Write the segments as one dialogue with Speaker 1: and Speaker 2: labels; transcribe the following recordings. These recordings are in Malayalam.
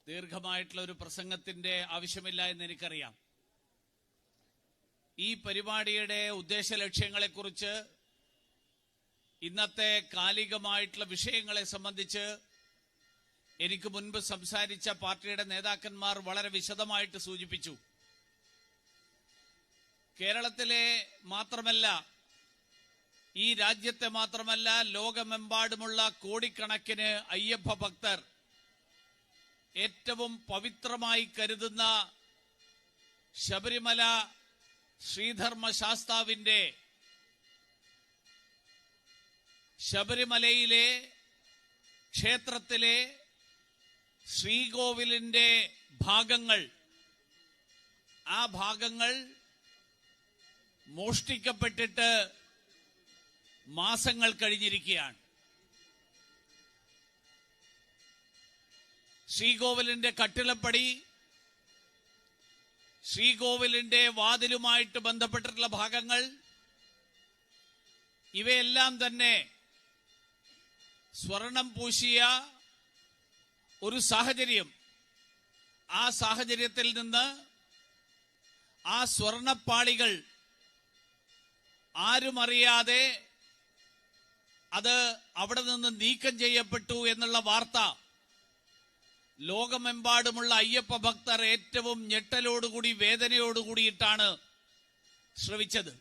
Speaker 1: ദീർഘമായിട്ടുള്ള ഒരു പ്രസംഗത്തിന്റെ ആവശ്യമില്ല എന്ന് എനിക്കറിയാം. ഈ പരിപാടിയുടെ ഉദ്ദേശ ലക്ഷ്യങ്ങളെക്കുറിച്ച്, ഇന്നത്തെ കാലികമായിട്ടുള്ള വിഷയങ്ങളെ സംബന്ധിച്ച് എനിക്ക് മുൻപ് സംസാരിച്ച പാർട്ടിയുടെ നേതാക്കന്മാർ വളരെ വിശദമായിട്ട് സൂചിപ്പിച്ചു. കേരളത്തിലെ മാത്രമല്ല, ഈ രാജ്യത്തെ മാത്രമല്ല, ലോകമെമ്പാടുമുള്ള കോടിക്കണക്കിന് അയ്യപ്പ ഭക്തർ ഏറ്റവും പവിത്രമായി കരുതുന്ന ശബരിമല ശ്രീധർമ്മശാസ്താവിന്റെ ശബരിമലയിലെ ക്ഷേത്രത്തിലെ ശ്രീകോവിലിന്റെ ഭാഗങ്ങൾ, ആ ഭാഗങ്ങൾ മോഷ്ടിക്കപ്പെട്ടിട്ട് മാസങ്ങൾ കഴിഞ്ഞിരിക്കുകയാണ്. ശ്രീകോവിലിന്റെ കട്ടിളപ്പടി, ശ്രീകോവിലിന്റെ വാതിലുമായിട്ട് ബന്ധപ്പെട്ടിട്ടുള്ള ഭാഗങ്ങൾ, ഇവയെല്ലാം തന്നെ സ്വർണം പൂശിയ ഒരു സാഹചര്യം. ആ സാഹചര്യത്തിൽ നിന്ന് ആ സ്വർണപ്പാളികൾ ആരും അറിയാതെ അത് അവിടെ നിന്ന് നീക്കം ചെയ്യപ്പെട്ടു എന്നുള്ള വാർത്ത ലോകമെമ്പാടുമുള്ള അയ്യപ്പ ഭക്തർ ഏറ്റവും ഞെട്ടലോടുകൂടി, വേദനയോടുകൂടിയിട്ടാണ് ശ്രവിച്ചത്.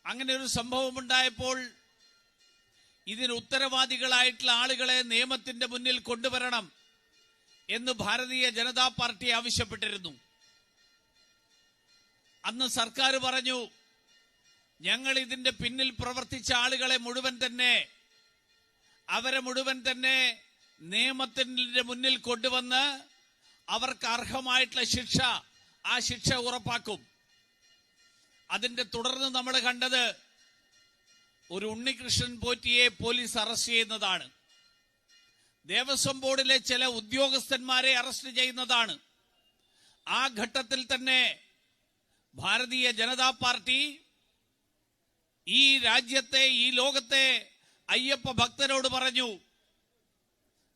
Speaker 1: അങ്ങനെ ഒരു സംഭവം ഉണ്ടായപ്പോൾ ഇതിന് ഉത്തരവാദികളായിട്ടുള്ള ആളുകളെ നിയമത്തിന്റെ മുന്നിൽ കൊണ്ടുവരണം എന്ന് ഭാരതീയ ജനതാ പാർട്ടി ആവശ്യപ്പെട്ടിരുന്നു. അന്ന് സർക്കാർ പറഞ്ഞു, ഞങ്ങൾ ഇതിന്റെ പിന്നിൽ പ്രവർത്തിച്ച ആളുകളെ മുഴുവൻ തന്നെ, അവരെ മുഴുവൻ തന്നെ നിയമത്തിന്റെ മുന്നിൽ കൊണ്ടുവന്ന് അവർക്ക് അർഹമായിട്ടുള്ള ശിക്ഷ, ആ ശിക്ഷ ഉറപ്പാക്കും. അതിന്റെ തുടർന്ന് നമ്മൾ കണ്ടത് ഒരു ഉണ്ണികൃഷ്ണൻ പോറ്റിയെ പോലീസ് അറസ്റ്റ് ചെയ്യുന്നതാണ്. ദേവസ്വം ബോർഡിലെ ചില ഉദ്യോഗസ്ഥന്മാരെ അറസ്റ്റ് ചെയ്യുന്നതാണ്. ആ ഘട്ടത്തിൽ തന്നെ ഭാരതീയ ജനതാ പാർട്ടി ഈ രാജ്യത്തെ, ഈ ലോകത്തെ അയ്യപ്പ ഭക്തരോട് പറഞ്ഞു,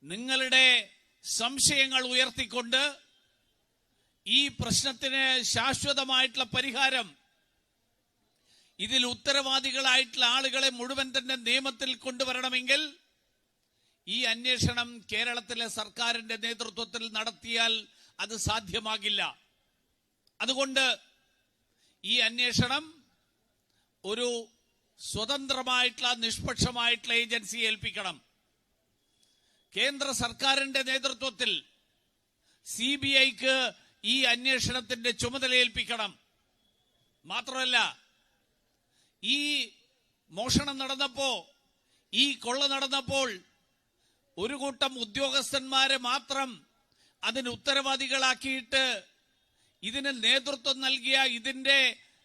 Speaker 1: നിങ്ങളുടെ സംശയങ്ങൾ ഉയർത്തിക്കൊണ്ട് ഈ പ്രശ്നത്തിന് ശാശ്വതമായിട്ടുള്ള പരിഹാരം, ഇതിൽ ഉത്തരവാദികളായിട്ടുള്ള ആളുകളെ മുഴുവൻ തന്നെ നിയമത്തിൽ കൊണ്ടുവരണമെങ്കിൽ ഈ അന്വേഷണം കേരളത്തിലെ സർക്കാരിന്റെ നേതൃത്വത്തിൽ നടത്തിയാൽ അത് സാധ്യമാകില്ല. അതുകൊണ്ട് ഈ അന്വേഷണം ഒരു സ്വതന്ത്രമായിട്ടുള്ള, നിഷ്പക്ഷമായിട്ടുള്ള ഏജൻസിയെ ഏൽപ്പിക്കണം. കേന്ദ്ര സർക്കാരിന്റെ നേതൃത്വത്തിൽ CBIക്ക് ഈ അന്വേഷണത്തിന്റെ ചുമതല ഏൽപ്പിക്കണം. മാത്രമല്ല, ഈ മോഷണം നടന്നപ്പോ, ഈ കൊള്ള നടന്നപ്പോൾ ഒരു കൂട്ടം ഉദ്യോഗസ്ഥന്മാരെ മാത്രം അതിന് ഉത്തരവാദികളാക്കിയിട്ട് ഇതിന് നേതൃത്വം നൽകിയ, ഇതിന്റെ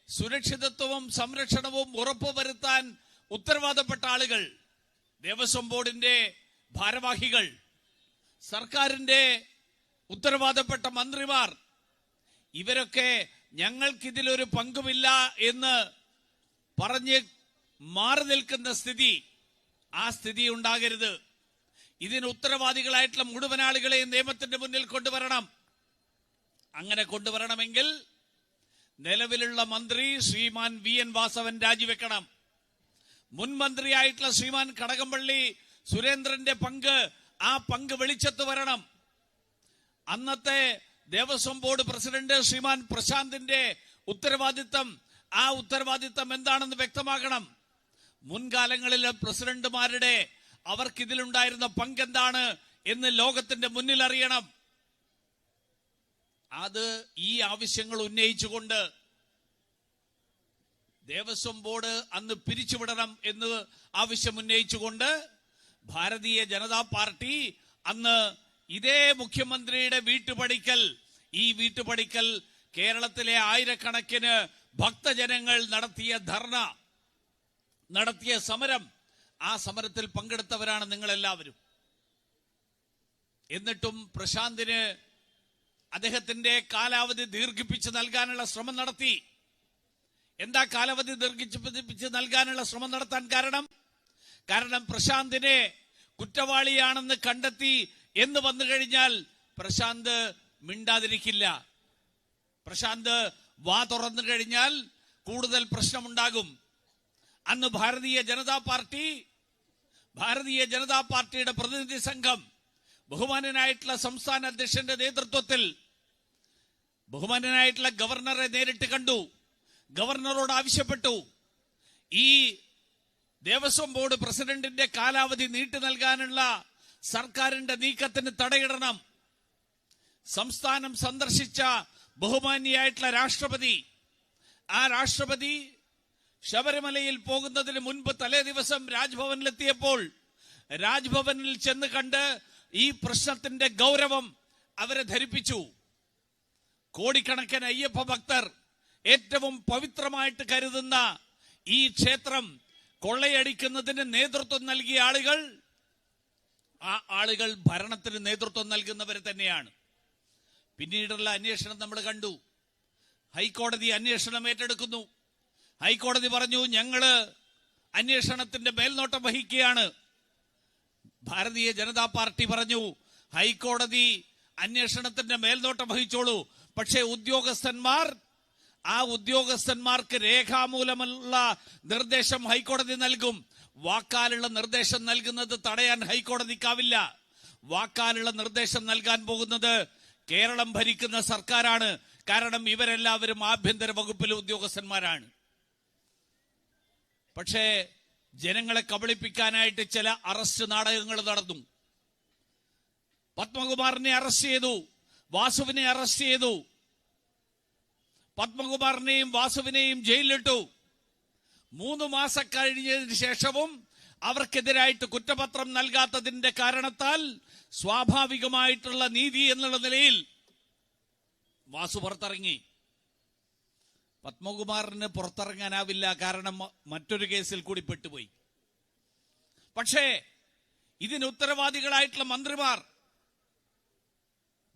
Speaker 1: സുരക്ഷിതത്വവും സംരക്ഷണവും ഉറപ്പുവരുത്താൻ ഉത്തരവാദപ്പെട്ട ആളുകൾ, ദേവസ്വം ബോർഡിന്റെ ഭാരവാഹികൾ, സർക്കാരിന്റെ ഉത്തരവാദപ്പെട്ട മന്ത്രിമാർ, ഇവരൊക്കെ ഞങ്ങൾക്കിതിലൊരു പങ്കുമില്ല എന്ന് പറഞ്ഞ് മാറി നിൽക്കുന്ന സ്ഥിതി, ആ സ്ഥിതി ഉണ്ടാകരുത്. ഇതിന് ഉത്തരവാദികളായിട്ടുള്ള മുഴുവൻ ആളുകളെയും നിയമത്തിന്റെ മുന്നിൽ കൊണ്ടുവരണം. അങ്ങനെ കൊണ്ടുവരണമെങ്കിൽ നിലവിലുള്ള മന്ത്രി ശ്രീമാൻ VN വാസവൻ രാജിവെക്കണം. മുൻ മന്ത്രിയായിട്ടുള്ള ശ്രീമാൻ കടകംപള്ളി സുരേന്ദ്രന്റെ പങ്ക്, ആ പങ്ക് വെളിച്ചത്ത് വരണം. അന്നത്തെ ദേവസ്വം ബോർഡ് പ്രസിഡന്റ് ശ്രീമാൻ പ്രശാന്തിന്റെ ഉത്തരവാദിത്തം, ആ ഉത്തരവാദിത്തം എന്താണെന്ന് വ്യക്തമാക്കണം. മുൻകാലങ്ങളിലെ പ്രസിഡന്റുമാരുടെ, അവർക്കിതിലുണ്ടായിരുന്ന പങ്ക് എന്താണ് എന്ന് ലോകത്തിന്റെ മുന്നിൽ അറിയണം. അത് ഈ ആവശ്യങ്ങൾ ഉന്നയിച്ചുകൊണ്ട് ദേവസ്വം ബോർഡ് അന്ന് പിരിച്ചുവിടണം എന്ന് ആവശ്യം ഉന്നയിച്ചുകൊണ്ട് ഭാരതീയ ജനതാ പാർട്ടി അന്ന് ഇതേ മുഖ്യമന്ത്രിയുടെ വീട്ടുപടിക്കൽ, ഈ വീട്ടുപടിക്കൽ കേരളത്തിലെ ആയിരക്കണക്കിന് ഭക്തജനങ്ങൾ നടത്തിയ ധർണ, നടത്തിയ സമരം, ആ സമരത്തിൽ പങ്കെടുത്തവരാണ് നിങ്ങളെല്ലാവരും. എന്നിട്ടും പ്രശാന്തിന് അദ്ദേഹത്തിന്റെ കാലാവധി ദീർഘിപ്പിച്ച് നൽകാനുള്ള ശ്രമം നടത്തി. എന്താ കാലാവധി ദീർഘിപ്പിച്ച് നൽകാനുള്ള ശ്രമം നടത്താൻ കാരണം? കാരണം പ്രശാന്തിനെ കുറ്റവാളിയാണെന്ന് കണ്ടെത്തി എന്ന് വന്നു കഴിഞ്ഞാൽ പ്രശാന്ത് മിണ്ടാതിരിക്കില്ല. പ്രശാന്ത് വാ തുറന്നു കഴിഞ്ഞാൽ കൂടുതൽ പ്രശ്നമുണ്ടാകും. അന്ന് ഭാരതീയ ജനതാ പാർട്ടിയുടെ പ്രതിനിധി സംഘം ബഹുമാനനായിട്ടുള്ള സംസ്ഥാന അധ്യക്ഷന്റെ നേതൃത്വത്തിൽ ബഹുമാനനായിട്ടുള്ള ഗവർണറെ നേരിട്ട് കണ്ടു. ഗവർണറോട് ആവശ്യപ്പെട്ടു, ഈ ദേവസ്വം ബോർഡ് പ്രസിഡന്റിന്റെ കാലാവധി നീട്ടി നൽകാനുള്ള സർക്കാരിന്റെ നീക്കത്തിന് തടയിടണം. സംസ്ഥാനം സന്ദർശിച്ച ബഹുമാന്യായിട്ടുള്ള രാഷ്ട്രപതി, ആ രാഷ്ട്രപതി ശബരിമലയിൽ പോകുന്നതിന് മുൻപ് തലേ ദിവസം രാജ്ഭവനിലെത്തിയപ്പോൾ രാജ്ഭവനിൽ ചെന്ന് കണ്ട് ഈ പ്രശ്നത്തിന്റെ ഗൗരവം അവരെ ധരിപ്പിച്ചു. കോടിക്കണക്കിന് അയ്യപ്പ ഭക്തർ ഏറ്റവും പവിത്രമായിട്ട് കരുതുന്ന ഈ ക്ഷേത്രം കൊള്ളയടിക്കുന്നതിന് നേതൃത്വം നൽകിയ ആളുകൾ, ആ ആളുകൾ ഭരണത്തിന് നേതൃത്വം നൽകുന്നവർ തന്നെയാണ്. പിന്നീടുള്ള അന്വേഷണം നമ്മൾ കണ്ടു. ഹൈക്കോടതി അന്വേഷണം ഏറ്റെടുക്കുന്നു. ഹൈക്കോടതി പറഞ്ഞു, ഞങ്ങള് അന്വേഷണത്തിന്റെ മേൽനോട്ടം വഹിക്കുകയാണ്. ഭാരതീയ ജനതാ പാർട്ടി പറഞ്ഞു, ഹൈക്കോടതി അന്വേഷണത്തിന്റെ മേൽനോട്ടം വഹിച്ചോളൂ, പക്ഷേ ഉദ്യോഗസ്ഥന്മാർക്ക് രേഖാമൂലമുള്ള നിർദ്ദേശം ഹൈക്കോടതി നൽകും. വാക്കാലുള്ള നിർദ്ദേശം നൽകുന്നത് തടയാൻ ഹൈക്കോടതിക്കാവില്ല. വാക്കാലുള്ള നിർദ്ദേശം നൽകാൻ പോകുന്നത് കേരളം ഭരിക്കുന്ന സർക്കാരാണ്. കാരണം ഇവരെല്ലാവരും ആഭ്യന്തര വകുപ്പിലെ ഉദ്യോഗസ്ഥന്മാരാണ്. പക്ഷേ ജനങ്ങളെ കബളിപ്പിക്കാനായിട്ട് ചില അറസ്റ്റ് നാടകങ്ങൾ നടന്നു. പത്മകുമാറിനെ അറസ്റ്റ് ചെയ്തു, വാസുവിനെ അറസ്റ്റ് ചെയ്തു. പത്മകുമാറിനെയും വാസുവിനെയും ജയിലിലിട്ടു. 3 മാസം കഴിഞ്ഞതിന് ശേഷവും അവർക്കെതിരായിട്ട് കുറ്റപത്രം നൽകാത്തതിന്റെ കാരണത്താൽ സ്വാഭാവികമായിട്ടുള്ള നീതി എന്നുള്ള നിലയിൽ വാസു പുറത്തിറങ്ങി. പത്മകുമാറിന് പുറത്തിറങ്ങാനാവില്ല, കാരണം മറ്റൊരു കേസിൽ കൂടി പെട്ടുപോയി. പക്ഷേ ഇതിന് ഉത്തരവാദികളായിട്ടുള്ള മന്ത്രിമാർ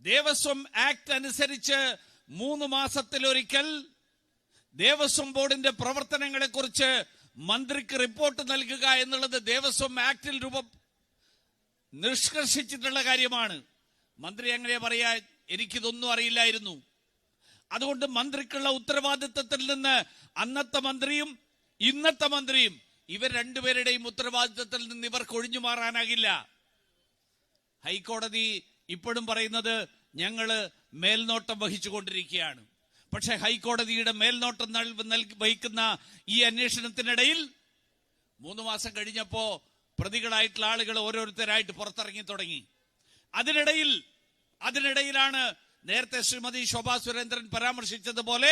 Speaker 1: ദേവസ്വം ആക്ട് അനുസരിച്ച് 3 മാസത്തിലൊരിക്കൽ ദേവസ്വം ബോർഡിന്റെ പ്രവർത്തനങ്ങളെ കുറിച്ച് മന്ത്രിക്ക് റിപ്പോർട്ട് നൽകുക എന്നുള്ളത് ദേവസ്വം ആക്ടിൽ നിഷ്കർഷിച്ചിട്ടുള്ള കാര്യമാണ്. മന്ത്രി എങ്ങനെ പറയാ, എനിക്കിതൊന്നും അറിയില്ലായിരുന്നു. അതുകൊണ്ട് മന്ത്രിക്കുള്ള ഉത്തരവാദിത്വത്തിൽ നിന്ന് അന്നത്തെ മന്ത്രിയും ഇന്നത്തെ മന്ത്രിയും ഇവർ രണ്ടുപേരുടെയും ഉത്തരവാദിത്വത്തിൽ നിന്ന് ഇവർക്ക് ഒഴിഞ്ഞു മാറാനാകില്ല. ഹൈക്കോടതി ഇപ്പോഴും പറയുന്നത് ഞങ്ങള് മേൽനോട്ടം വഹിച്ചുകൊണ്ടിരിക്കുകയാണ്. പക്ഷെ ഹൈക്കോടതിയുടെ മേൽനോട്ടം വഹിക്കുന്ന ഈ അന്വേഷണത്തിനിടയിൽ 3 മാസം കഴിഞ്ഞപ്പോ പ്രതികളായിട്ടുള്ള ആളുകൾ ഓരോരുത്തരായിട്ട് പുറത്തിറങ്ങി തുടങ്ങി. അതിനിടയിലാണ് നേരത്തെ ശ്രീമതി ശോഭാ സുരേന്ദ്രൻ പരാമർശിച്ചതുപോലെ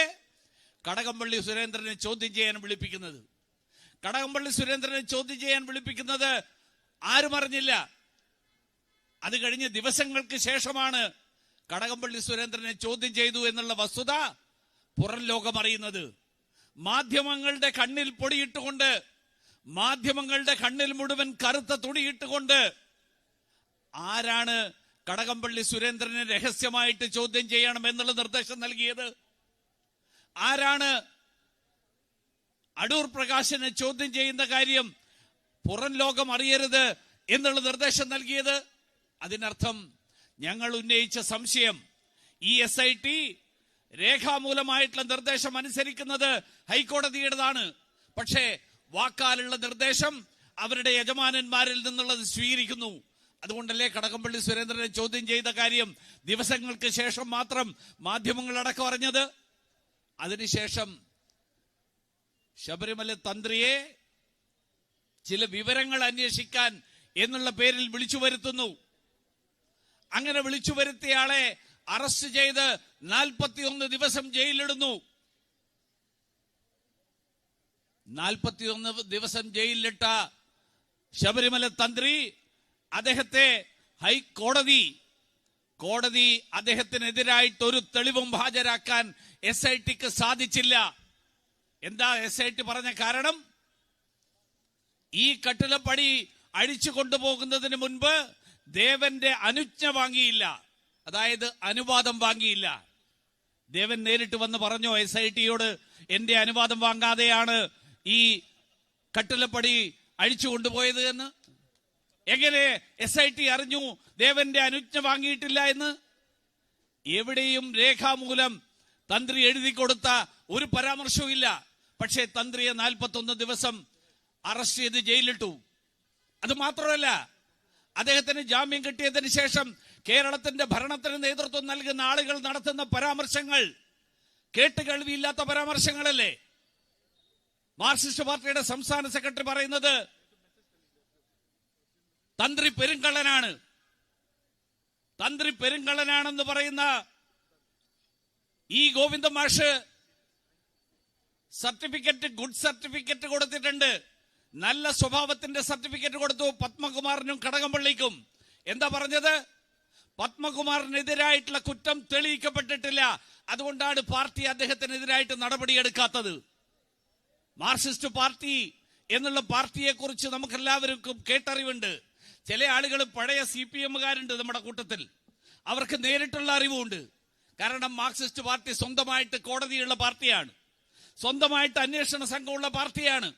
Speaker 1: കടകംപള്ളി സുരേന്ദ്രനെ ചോദ്യം ചെയ്യാൻ വിളിപ്പിക്കുന്നത്. കടകംപള്ളി സുരേന്ദ്രനെ ചോദ്യം ചെയ്യാൻ വിളിപ്പിക്കുന്നത് ആരും അറിഞ്ഞില്ല. അത് കഴിഞ്ഞ് ദിവസങ്ങൾക്ക് ശേഷമാണ് കടകംപള്ളി സുരേന്ദ്രനെ ചോദ്യം ചെയ്തു എന്നുള്ള വസ്തുത പുറം ലോകം അറിയുന്നത്. മാധ്യമങ്ങളുടെ കണ്ണിൽ പൊടിയിട്ടുകൊണ്ട്, മാധ്യമങ്ങളുടെ കണ്ണിൽ മുഴുവൻ കറുത്ത തുണിയിട്ടുകൊണ്ട് ആരാണ് കടകംപള്ളി സുരേന്ദ്രനെ രഹസ്യമായിട്ട് ചോദ്യം ചെയ്യണം എന്നുള്ള നിർദ്ദേശം നൽകിയത്? ആരാണ് അടൂർ പ്രകാശിനെ ചോദ്യം ചെയ്യുന്ന കാര്യം പുറം ലോകം അറിയരുത് എന്നുള്ള നിർദ്ദേശം നൽകിയത്? അതിനർത്ഥം ഞങ്ങൾ ഉന്നയിച്ച സംശയം ഈ SIT രേഖാമൂലമായിട്ടുള്ള നിർദ്ദേശം അനുസരിക്കുന്നത് ഹൈക്കോടതിയുടേതാണ്. പക്ഷേ വാക്കാലുള്ള നിർദ്ദേശം അവരുടെ യജമാനന്മാരിൽ നിന്നുള്ളത് സ്വീകരിക്കുന്നു. അതുകൊണ്ടല്ലേ കടകംപള്ളി സുരേന്ദ്രനെ ചോദ്യം ചെയ്ത കാര്യം ദിവസങ്ങൾക്ക് ശേഷം മാത്രം മാധ്യമങ്ങളടക്കം അറിഞ്ഞത്? അതിനുശേഷം ശബരിമല തന്ത്രിയെ ചില വിവരങ്ങൾ അന്വേഷിക്കാൻ എന്നുള്ള പേരിൽ വിളിച്ചു വരുത്തുന്നു. അങ്ങനെ വിളിച്ചു വരുത്തിയയാളെ അറസ്റ്റ് ചെയ്ത് 41 ദിവസം ജയിലിലിടുന്നു. 41 ദിവസം ജയിലിലിട്ട ശബരിമല തന്ത്രി അദ്ദേഹത്തെ കോടതി അദ്ദേഹത്തിനെതിരായിട്ട് ഒരു തെളിവും ഹാജരാക്കാൻ SITക്ക് സാധിച്ചില്ല. എന്താ SIT പറഞ്ഞ കാരണം? ഈ കട്ടിലപ്പടി അഴിച്ചു കൊണ്ടുപോകുന്നതിന് മുൻപ് ദേവന്റെ അനുജ്ഞ വാങ്ങിയില്ല, അതായത് അനുവാദം വാങ്ങിയില്ല. ദേവൻ നേരിട്ട് വന്ന് പറഞ്ഞോ SITയോട്, എന്റെ അനുവാദം വാങ്ങാതെയാണ് ഈ കട്ടിലപ്പടി അഴിച്ചു കൊണ്ടുപോയത് എന്ന്? എങ്ങനെ SIT അറിഞ്ഞു ദേവന്റെ അനുജ്ഞ വാങ്ങിയിട്ടില്ല എന്ന്? എവിടെയും രേഖാമൂലം തന്ത്രി എഴുതി കൊടുത്ത ഒരു പരാമർശവും ഇല്ല. പക്ഷേ തന്ത്രിയെ 41 ദിവസം അറസ്റ്റ് ചെയ്ത് ജയിലിലിട്ടു. അത് മാത്രമല്ല, അദ്ദേഹത്തിന് ജാമ്യം കിട്ടിയതിന് ശേഷം കേരളത്തിന്റെ ഭരണത്തിന് നേതൃത്വം നൽകുന്ന ആളുകൾ നടത്തുന്ന പരാമർശങ്ങൾ കേട്ടുകേൾവിയില്ലാത്ത പരാമർശങ്ങളല്ലേ? മാർക്സിസ്റ്റ് പാർട്ടിയുടെ സംസ്ഥാന സെക്രട്ടറി പറയുന്നത് തന്ത്രി പെരുങ്കള്ളനാണ്. തന്ത്രി പെരുങ്കള്ളനാണെന്ന് പറയുന്ന ഈ ഗോവിന്ദ മാഷ് സർട്ടിഫിക്കറ്റ്, ഗുഡ് സർട്ടിഫിക്കറ്റ് കൊടുത്തിട്ടുണ്ട്. നല്ല സ്വഭാവത്തിന്റെ സർട്ടിഫിക്കറ്റ് കൊടുത്തു പത്മകുമാറിനും കടകംപള്ളിക്കും. എന്താ പറഞ്ഞത്? പത്മകുമാറിനെതിരായിട്ടുള്ള കുറ്റം തെളിയിക്കപ്പെട്ടിട്ടില്ല, അതുകൊണ്ടാണ് പാർട്ടി അദ്ദേഹത്തിനെതിരായിട്ട് നടപടിയെടുക്കാത്തത്. മാർക്സിസ്റ്റ് പാർട്ടി എന്നുള്ള പാർട്ടിയെ കുറിച്ച് നമുക്കെല്ലാവർക്കും കേട്ടറിവുണ്ട്. ചില ആളുകൾ പഴയ CPM-കാരുണ്ട് നമ്മുടെ കൂട്ടത്തിൽ. അവർക്ക് നേരിട്ടുള്ള അറിവുണ്ട്. കാരണം മാർക്സിസ്റ്റ് പാർട്ടി സ്വന്തമായിട്ട് കോടതിയുള്ള പാർട്ടിയാണ്, സ്വന്തമായിട്ട് അന്വേഷണ സംഘമുള്ള പാർട്ടിയാണ്.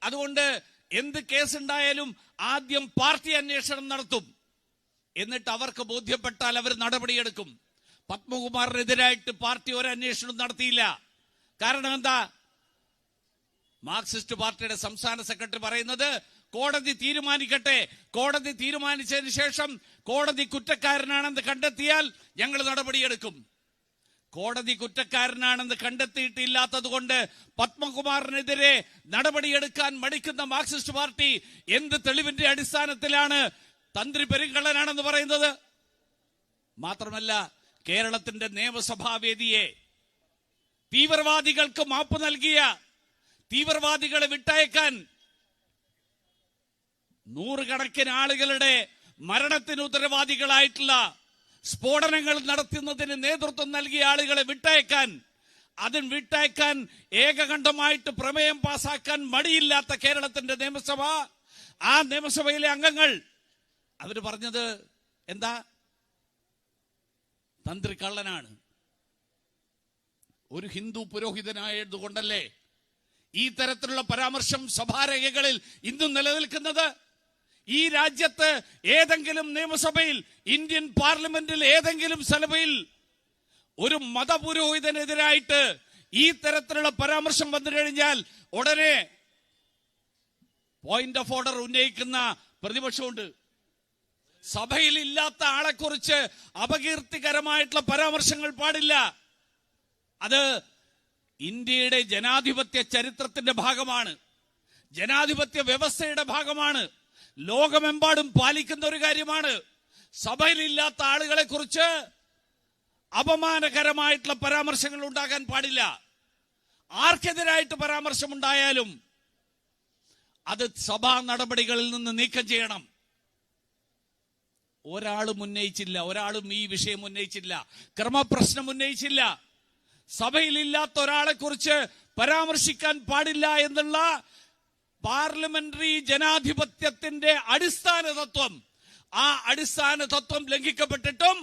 Speaker 1: അതുകൊണ്ട് എന്ത് കേസുണ്ടായാലും ആദ്യം പാർട്ടി അന്വേഷണം നടത്തും, എന്നിട്ട് അവർക്ക് ബോധ്യപ്പെട്ടാൽ അവർ നടപടിയെടുക്കും. പത്മകുമാറിനെതിരായിട്ട് പാർട്ടി ഒരു അന്വേഷണം നടത്തിയില്ല. കാരണം എന്താ? മാർക്സിസ്റ്റ് പാർട്ടിയുടെ സംസ്ഥാന സെക്രട്ടറി പറയുന്നത് കോടതി തീരുമാനിക്കട്ടെ, കോടതി തീരുമാനിച്ചതിന് ശേഷം കോടതി കുറ്റക്കാരനാണെന്ന് കണ്ടെത്തിയാൽ ഞങ്ങൾ നടപടിയെടുക്കും. കോടതി കുറ്റക്കാരനാണെന്ന് കണ്ടെത്തിയിട്ടില്ലാത്തത് കൊണ്ട് പത്മകുമാറിനെതിരെ നടപടിയെടുക്കാൻ മടിക്കുന്ന മാർക്സിസ്റ്റ് പാർട്ടി എന്ത് തെളിവിന്റെ അടിസ്ഥാനത്തിലാണ് തന്ത്രി പെരുങ്കള്ളനാണെന്ന് പറയുന്നത്? മാത്രമല്ല, കേരളത്തിന്റെ നിയമസഭാ വേദിയെ തീവ്രവാദികൾക്ക് മാപ്പ് നൽകിയ, തീവ്രവാദികളെ വിട്ടയക്കാൻ, നൂറുകണക്കിന് ആളുകളുടെ മരണത്തിന് ഉത്തരവാദികളായിട്ടുള്ള സ്ഫോടനങ്ങൾ നടത്തുന്നതിന് നേതൃത്വം നൽകിയ ആളുകളെ വിട്ടയക്കാൻ ഏകകണ്ഠമായിട്ട് പ്രമേയം പാസാക്കാൻ മടിയില്ലാത്ത കേരളത്തിന്റെ നിയമസഭ, ആ നിയമസഭയിലെ അംഗങ്ങൾ അവര് പറഞ്ഞത് എന്താ? തന്ത്രി കള്ളനാണ്. ഒരു ഹിന്ദു പുരോഹിതനായതുകൊണ്ടല്ലേ ഈ തരത്തിലുള്ള പരാമർശം സഭാരേഖകളിൽ ഇന്നും നിലനിൽക്കുന്നത്? ഈ രാജ്യത്ത് ഏതെങ്കിലും നിയമസഭയിൽ, ഇന്ത്യൻ പാർലമെന്റിൽ ഏതെങ്കിലും സഭയിൽ ഒരു മതപുരോഹിതനെതിരായിട്ട് ഈ തരത്തിലുള്ള പരാമർശം വന്നു കഴിഞ്ഞാൽ ഉടനെ പോയിന്റ് ഓഫ് ഓർഡർ ഉന്നയിക്കുന്ന പ്രതിപക്ഷമുണ്ട്. സഭയിൽ ഇല്ലാത്ത ആളെക്കുറിച്ച് അപകീർത്തികരമായിട്ടുള്ള പരാമർശങ്ങൾ പാടില്ല. അത് ഇന്ത്യയുടെ ജനാധിപത്യ ചരിത്രത്തിന്റെ ഭാഗമാണ്, ജനാധിപത്യ വ്യവസ്ഥയുടെ ഭാഗമാണ്, ലോകമെമ്പാടും പാലിക്കുന്ന ഒരു കാര്യമാണ്. സഭയിലില്ലാത്ത ആളുകളെ കുറിച്ച് അപമാനകരമായിട്ടുള്ള പരാമർശങ്ങൾ ഉണ്ടാകാൻ പാടില്ല. ആർക്കെതിരായിട്ട് പരാമർശമുണ്ടായാലും അത് സഭാ നടപടികളിൽ നിന്ന് നീക്കം ചെയ്യണം. ഒരാളും ഉന്നയിച്ചില്ല, ഒരാളും ഈ വിഷയം ഉന്നയിച്ചില്ല, ക്രമപ്രശ്നം ഉന്നയിച്ചില്ല. സഭയിലില്ലാത്ത ഒരാളെ കുറിച്ച് പരാമർശിക്കാൻ പാടില്ല എന്നുള്ള പാർലമെന്ററി ജനാധിപത്യത്തിന്റെ അടിസ്ഥാന തത്വം, ആ അടിസ്ഥാന തത്വം ലംഘിക്കപ്പെട്ടിട്ടും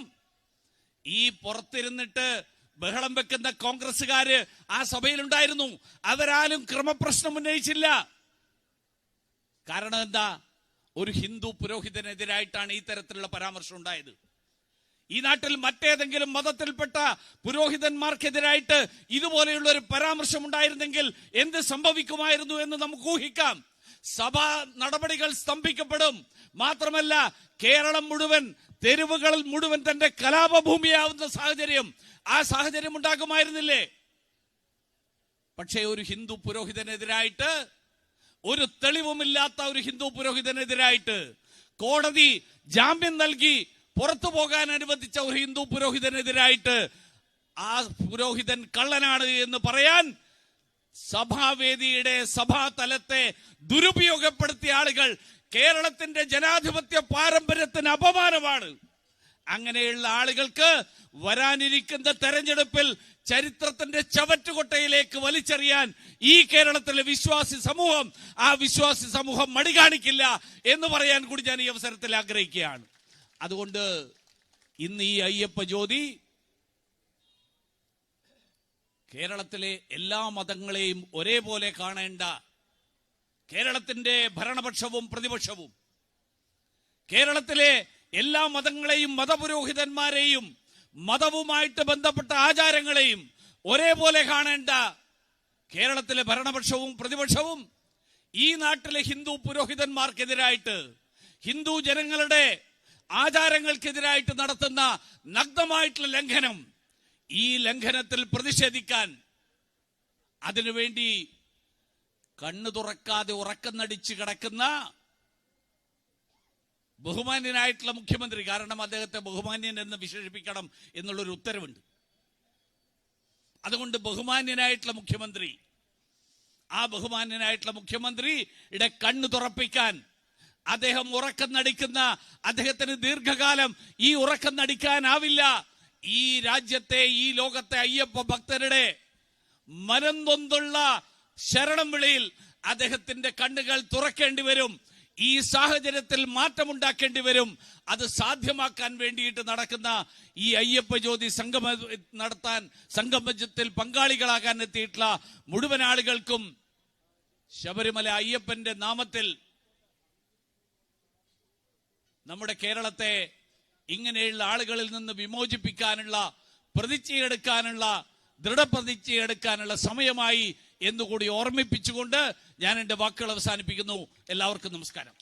Speaker 1: ഈ പുറത്തിരുന്നിട്ട് ബഹളം വെക്കുന്ന കോൺഗ്രസുകാര് ആ സഭയിലുണ്ടായിരുന്നു. അവരാരും ക്രമപ്രശ്നം ഉന്നയിച്ചില്ല. കാരണം എന്താ? ഒരു ഹിന്ദു പുരോഹിതനെതിരായിട്ടാണ് ഈ തരത്തിലുള്ള പരാമർശം ഉണ്ടായത്. ഈ നാട്ടിൽ മറ്റേതെങ്കിലും മതത്തിൽപ്പെട്ട പുരോഹിതന്മാർക്കെതിരായിട്ട് ഇതുപോലെയുള്ള ഒരു പരാമർശം ഉണ്ടായിരുന്നെങ്കിൽ എന്ത് സംഭവിക്കുമായിരുന്നു എന്ന് നമുക്ക് ഊഹിക്കാം. സഭാ നടപടികൾ സ്തംഭിക്കപ്പെടും. മാത്രമല്ല, കേരളം മുഴുവൻ, തെരുവുകളിൽ മുഴുവൻ തന്റെ കലാപഭൂമിയാവുന്ന സാഹചര്യം, ആ സാഹചര്യം ഉണ്ടാകുമായിരുന്നില്ലേ? പക്ഷേ ഒരു ഹിന്ദു പുരോഹിതനെതിരായിട്ട്, ഒരു തെളിവുമില്ലാത്ത ഒരു ഹിന്ദു പുരോഹിതനെതിരായിട്ട് കോടതി ജാമ്യം നൽകി പുറത്തു പോകാൻ അനുവദിച്ച ഒരു ഹിന്ദു പുരോഹിതനെതിരായിട്ട് ആ പുരോഹിതൻ കള്ളനാണ് എന്ന് പറയാൻ സഭാവേദിയുടെ സഭാതലത്തെ ദുരുപയോഗപ്പെടുത്തിയ ആളുകൾ കേരളത്തിന്റെ ജനാധിപത്യ പാരമ്പര്യത്തിന് അപമാനമാണ്. അങ്ങനെയുള്ള ആളുകൾക്ക് വരാനിരിക്കുന്ന തെരഞ്ഞെടുപ്പിൽ ചരിത്രത്തിന്റെ ചവറ്റുകൊട്ടയിലേക്ക് വലിച്ചെറിയാൻ ഈ കേരളത്തിലെ വിശ്വാസി സമൂഹം, ആ വിശ്വാസി സമൂഹം മടി കാണിക്കില്ല എന്ന് പറയാൻ കൂടി ഞാൻ ഈ അവസരത്തിൽ ആഗ്രഹിക്കുകയാണ്. അതുകൊണ്ട് ഇന്ന് ഈ അയ്യപ്പ ജ്യോതി കേരളത്തിലെ എല്ലാ മതങ്ങളെയും ഒരേപോലെ കാണേണ്ട, കേരളത്തിന്റെ ഭരണപക്ഷവും പ്രതിപക്ഷവും കേരളത്തിലെ എല്ലാ മതങ്ങളെയും മതപുരോഹിതന്മാരെയും മതവുമായിട്ട് ബന്ധപ്പെട്ട ആചാരങ്ങളെയും ഒരേപോലെ കാണേണ്ട കേരളത്തിലെ ഭരണപക്ഷവും പ്രതിപക്ഷവും ഈ നാട്ടിലെ ഹിന്ദു പുരോഹിതന്മാർക്കെതിരായിട്ട് ഹിന്ദു ജനങ്ങളുടെ ആചാരങ്ങൾക്കെതിരായിട്ട് നടത്തുന്ന നഗ്നമായിട്ടുള്ള ലംഘനം, ഈ ലംഘനത്തിൽ പ്രതിഷേധിക്കാൻ അതിനുവേണ്ടി കണ്ണു തുറക്കാതെ ഉറക്കം നടിച്ച് കിടക്കുന്ന ബഹുമാന്യനായിട്ടുള്ള മുഖ്യമന്ത്രി, കാരണം അദ്ദേഹത്തെ ബഹുമാന്യൻ എന്ന് വിശേഷിപ്പിക്കണം എന്നുള്ളൊരു ഉത്തരവുണ്ട്. അതുകൊണ്ട് ബഹുമാന്യനായിട്ടുള്ള മുഖ്യമന്ത്രി, ആ ബഹുമാന്യനായിട്ടുള്ള മുഖ്യമന്ത്രിയുടെ കണ്ണു തുറപ്പിക്കാൻ അദ്ദേഹം ഉറക്കം നടിക്കുന്ന അദ്ദേഹത്തിന് ദീർഘകാലം ഈ ഉറക്കം നടിക്കാനാവില്ല. ഈ രാജ്യത്തെ, ഈ ലോകത്തെ അയ്യപ്പ ഭക്തരുടെ മനംനൊന്തുള്ള ശരണം വിളിയിൽ അദ്ദേഹത്തിന്റെ കണ്ണുകൾ തുറക്കേണ്ടി വരും. ഈ സാഹചര്യത്തിൽ മാറ്റമുണ്ടാക്കേണ്ടി വരും. അത് സാധ്യമാക്കാൻ വേണ്ടിയിട്ട് നടക്കുന്ന ഈ അയ്യപ്പ ജ്യോതി സംഗമത്തിൽ പങ്കാളികളാകാൻ എത്തിയിട്ടുള്ള മുഴുവൻ ആളുകൾക്കും ശബരിമല അയ്യപ്പന്റെ നാമത്തിൽ നമ്മുടെ കേരളത്തെ ഇങ്ങനെയുള്ള ആളുകളിൽ നിന്ന് വിമോചിപ്പിക്കാനുള്ള പ്രതിജ്ഞയെടുക്കാനുള്ള ദൃഢപ്രതിജ്ഞയെടുക്കാനുള്ള സമയമായി എന്നുകൂടി ഓർമ്മിപ്പിച്ചുകൊണ്ട് ഞാൻ എന്റെ വാക്കുകൾ അവസാനിപ്പിക്കുന്നു. എല്ലാവർക്കും നമസ്കാരം.